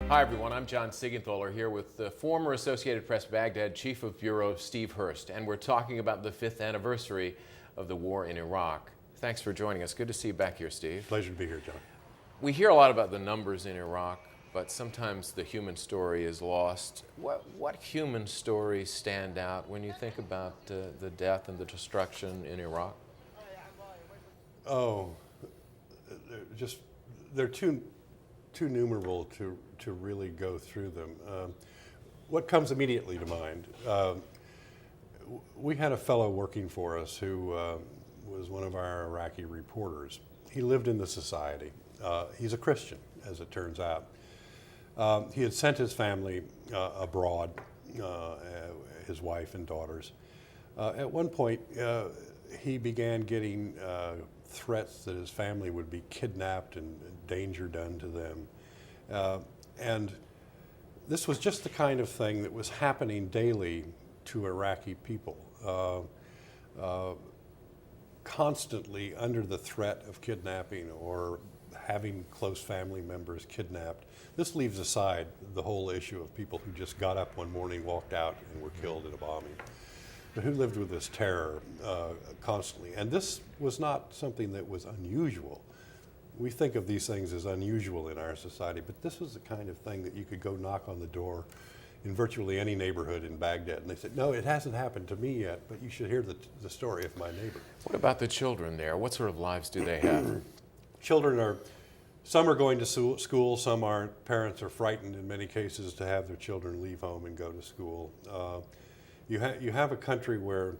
Hi everyone, I'm John Seigenthaler here with the former Associated Press Baghdad Chief of Bureau Steve Hurst, and we're talking about the 5th anniversary of the war in Iraq. Thanks for joining us. Good to see you back here, Steve. Pleasure to be here, John. We hear a lot about the numbers in Iraq, but sometimes the human story is lost. What human stories stand out when you think about the death and the destruction in Iraq? Oh, they're too numerable to really go through them. What comes immediately to mind? We had a fellow working for us who was one of our Iraqi reporters. He lived in the society. He's a Christian, as it turns out. He had sent his family abroad, his wife and daughters. At one point, he began getting threats that his family would be kidnapped and danger done to them. And this was just the kind of thing that was happening daily to Iraqi people, constantly under the threat of kidnapping or having close family members kidnapped. This leaves aside the whole issue of people who just got up one morning, walked out, and were killed in a bombing, but who lived with this terror constantly. And this was not something that was unusual. We think of these things as unusual in our society, but this was the kind of thing that you could go knock on the door in virtually any neighborhood in Baghdad, and they said, no, it hasn't happened to me yet, but you should hear the story of my neighbor. What about the children there? What sort of lives do they have? Children some are going to school, some aren't. Parents are frightened in many cases to have their children leave home and go to school. You have a country where,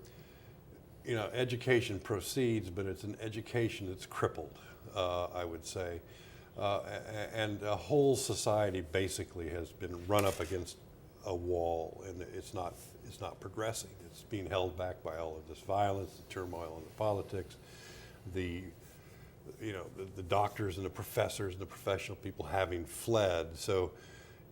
education proceeds, but it's an education that's crippled, I would say. And a whole society basically has been run up against a wall, and it's not progressing. It's being held back by all of this violence, the turmoil in the politics, the doctors and the professors and the professional people having fled. So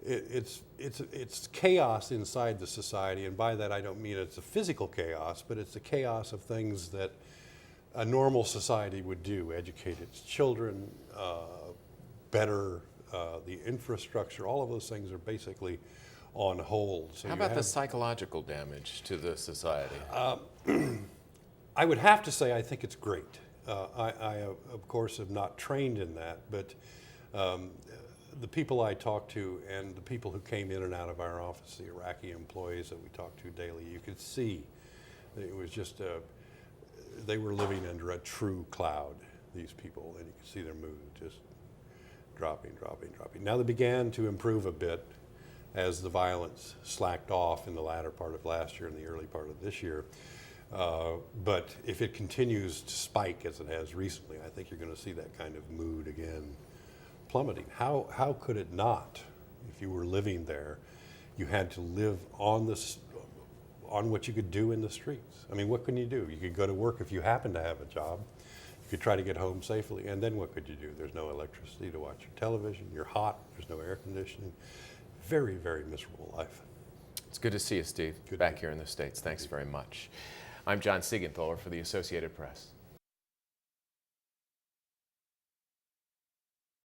it's chaos inside the society, and by that I don't mean it's a physical chaos, but it's the chaos of things that a normal society would do: educate its children, better the infrastructure. All of those things are basically on hold. So how about the psychological damage to the society? I would have to say I think it's great. I of course, am not trained in that, but the people I talked to and the people who came in and out of our office, the Iraqi employees that we talked to daily, you could see that it was just, they were living under a true cloud, these people, and you could see their mood just dropping. Now they began to improve a bit as the violence slacked off in the latter part of last year and the early part of this year. But if it continues to spike as it has recently, I think you're going to see that kind of mood again plummeting. How could it not? If you were living there, you had to live on what you could do in the streets. I mean, what can you do? You could go to work if you happen to have a job. You could try to get home safely, and then what could you do? There's no electricity to watch your television. You're hot. There's no air conditioning. Very, very miserable life. It's good to see you, Steve, back here in the States. Thanks very much. I'm John Seigenthaler for the Associated Press.